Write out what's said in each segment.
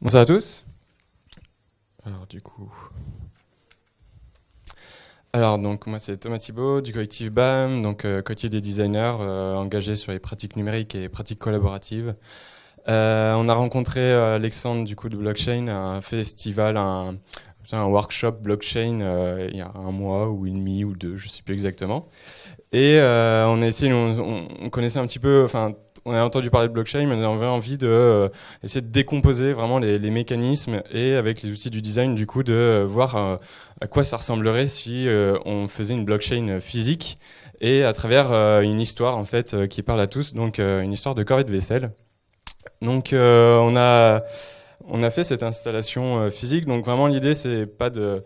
Bonsoir à tous. Alors du coup, donc moi c'est Thomas Thibault du collectif BAM, donc collectif des designers engagés sur les pratiques numériques et pratiques collaboratives. On a rencontré Alexandre du coup de Blockchain à un festival, un workshop blockchain il y a un mois ou une demi ou deux, je sais plus exactement. Et on a essayé, on connaissait un petit peu, enfin, on a entendu parler de blockchain, mais on avait envie de essayer de décomposer vraiment les mécanismes et avec les outils du design, du coup, de voir à quoi ça ressemblerait si on faisait une blockchain physique et à travers une histoire en fait qui parle à tous, donc une histoire de corvée de vaisselle. Donc on a fait cette installation physique. Donc vraiment l'idée c'est pas de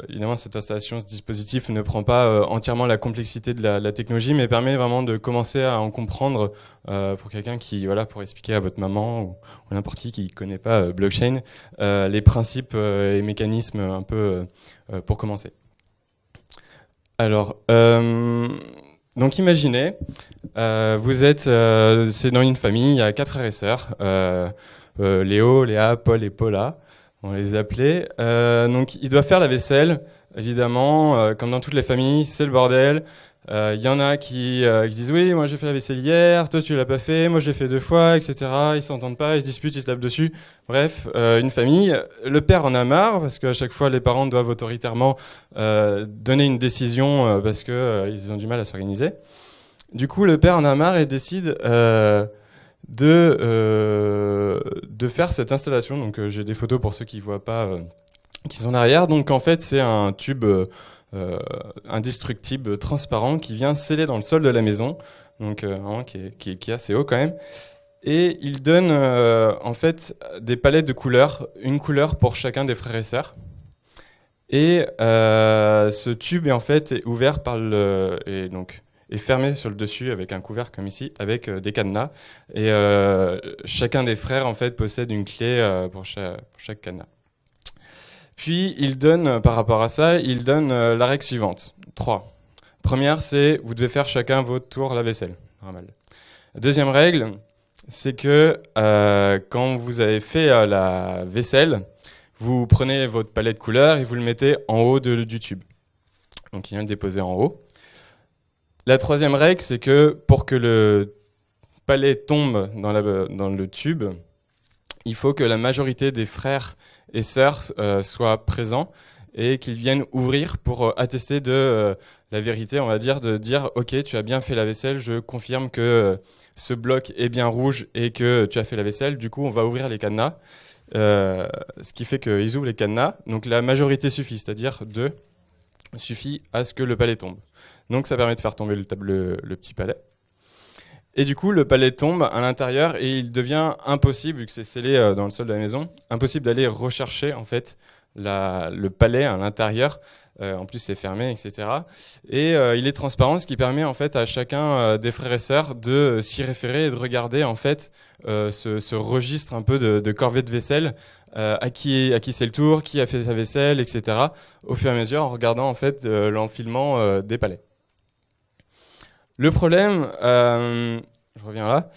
évidemment, cette installation, ce dispositif ne prend pas entièrement la complexité de la technologie, mais permet vraiment de commencer à en comprendre pour quelqu'un qui, voilà, pour expliquer à votre maman ou n'importe qui ne connaît pas blockchain, les principes et mécanismes un peu pour commencer. Alors, donc imaginez, vous êtes, c'est dans une famille, il y a 4 frères et sœurs, Léo, Léa, Paul et Paula. On les appelait. Donc, il doit faire la vaisselle, évidemment, comme dans toutes les familles, c'est le bordel. Il y en a qui disent oui, moi j'ai fait la vaisselle hier, toi tu l'as pas fait, moi je l'ai fait 2 fois, etc. Ils s'entendent pas, ils se disputent, ils se tapent dessus. Bref, une famille. Le père en a marre parce qu'à chaque fois les parents doivent autoritairement donner une décision parce que ils ont du mal à s'organiser. Du coup, le père en a marre et décide de faire cette installation. Donc j'ai des photos pour ceux qui voient pas, qui sont derrière. Donc en fait c'est un tube indestructible transparent qui vient sceller dans le sol de la maison, donc qui est assez haut quand même. Et il donne en fait des palettes de couleurs, une couleur pour chacun des frères et sœurs. Et ce tube est en fait ouvert par et donc est fermé sur le dessus avec un couvercle comme ici, avec des cadenas. Et chacun des frères en fait possède une clé pour chaque cadenas. Puis il donne, par rapport à ça, il donne la règle suivante. 3. Première, c'est vous devez faire chacun votre tour la vaisselle. Normal. Deuxième règle, c'est que quand vous avez fait la vaisselle, vous prenez votre palette de couleurs et vous le mettez en haut du tube. Donc il vient le déposer en haut. La troisième règle, c'est que pour que le palais tombe dans le tube, il faut que la majorité des frères et sœurs soient présents et qu'ils viennent ouvrir pour attester de la vérité, on va dire, de dire « Ok, tu as bien fait la vaisselle, je confirme que ce bloc est bien rouge et que tu as fait la vaisselle. Du coup, on va ouvrir les cadenas. » Ce qui fait qu'ils ouvrent les cadenas. Donc la majorité suffit, c'est-à-dire 2 suffit à ce que le palais tombe. Donc ça permet de faire tomber le petit palais. Et du coup, le palais tombe à l'intérieur et il devient impossible, vu que c'est scellé dans le sol de la maison, impossible d'aller rechercher en fait le palais à l'intérieur. En plus, c'est fermé, etc. Et il est transparent, ce qui permet en fait à chacun des frères et sœurs de s'y référer et de regarder en fait ce registre un peu de corvée de vaisselle, à qui c'est le tour, qui a fait sa vaisselle, etc. Au fur et à mesure, en regardant en fait l'enfilement des palais. Le problème, je reviens là.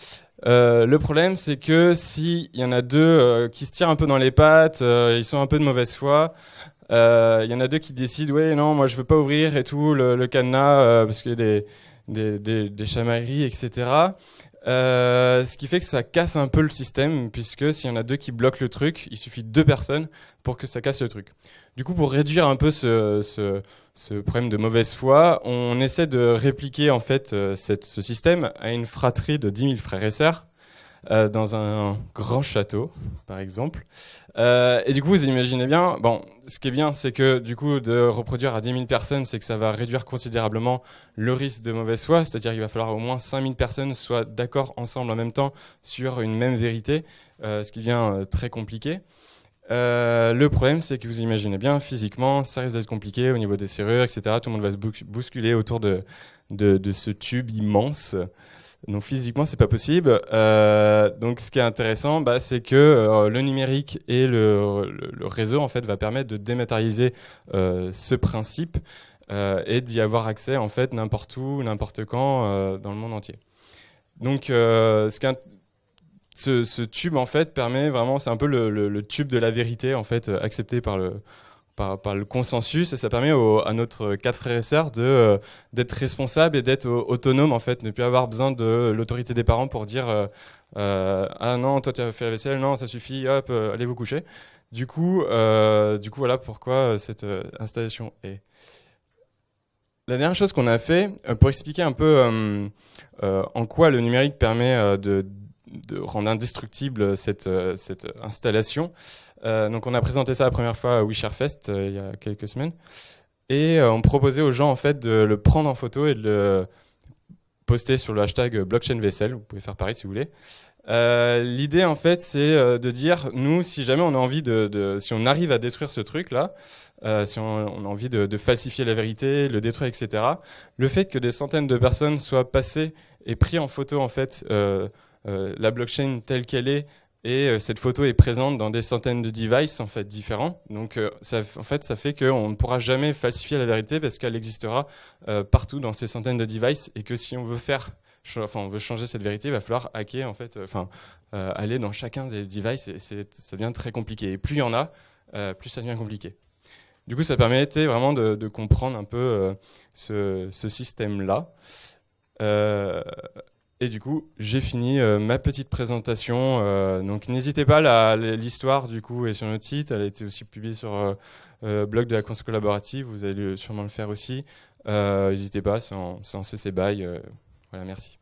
Le problème, c'est que s'il y en a 2 qui se tirent un peu dans les pattes, ils sont un peu de mauvaise foi. Il y en a 2 qui décident, ouais, non, moi je veux pas ouvrir et tout le cadenas parce qu'il y a des chamailleries, etc. Ce qui fait que ça casse un peu le système, puisque s'il y en a 2 qui bloquent le truc, il suffit de 2 personnes pour que ça casse le truc. Du coup, pour réduire un peu ce problème de mauvaise foi, on essaie de répliquer en fait ce système à une fratrie de 10 000 frères et sœurs dans un grand château, par exemple. Et du coup, vous imaginez bien, bon, ce qui est bien, c'est que du coup, de reproduire à 10 000 personnes, c'est que ça va réduire considérablement le risque de mauvaise foi, c'est-à-dire qu'il va falloir au moins 5 000 personnes soient d'accord ensemble en même temps sur une même vérité, ce qui devient très compliqué. Le problème, c'est que vous imaginez bien, physiquement, ça risque d'être compliqué au niveau des serrures, etc. Tout le monde va se bousculer autour de ce tube immense. Donc physiquement, c'est pas possible. Donc ce qui est intéressant, c'est que le numérique et le réseau en fait va permettre de dématérialiser ce principe et d'y avoir accès en fait n'importe où, n'importe quand dans le monde entier. Donc ce tube en fait permet vraiment, c'est un peu le tube de la vérité en fait, accepté par le consensus, et ça permet à notre quatre frères et sœurs d'être responsables et d'être autonomes en fait, ne plus avoir besoin de l'autorité des parents pour dire ah non, toi tu as fait la vaisselle, non ça suffit, hop, allez vous coucher. Du coup voilà pourquoi cette installation est. La dernière chose qu'on a fait, pour expliquer un peu en quoi le numérique permet de rendre indestructible cette installation. Donc on a présenté ça la première fois à WeShareFest il y a quelques semaines. Et on proposait aux gens en fait de le prendre en photo et de le poster sur le hashtag blockchain vaisselle. Vous pouvez faire pareil si vous voulez. L'idée en fait c'est de dire nous si jamais on a envie si on arrive à détruire ce truc là, si on a envie de falsifier la vérité, le détruire, etc. Le fait que des centaines de personnes soient passées et pris en photo en fait la blockchain telle qu'elle est, et cette photo est présente dans des centaines de devices en fait différents. Donc ça fait qu'on ne pourra jamais falsifier la vérité parce qu'elle existera partout dans ces centaines de devices, et que si on veut on veut changer cette vérité, il va falloir hacker en fait, aller dans chacun des devices, et ça devient très compliqué. Et plus il y en a, plus ça devient compliqué. Du coup, ça permettait vraiment de comprendre un peu ce système-là. Et du coup, j'ai fini ma petite présentation. Donc, n'hésitez pas, l'histoire du coup est sur notre site. Elle a été aussi publiée sur blog de la console collaborative. Vous allez sûrement le faire aussi. N'hésitez pas, c'est en CC BY. Voilà, merci.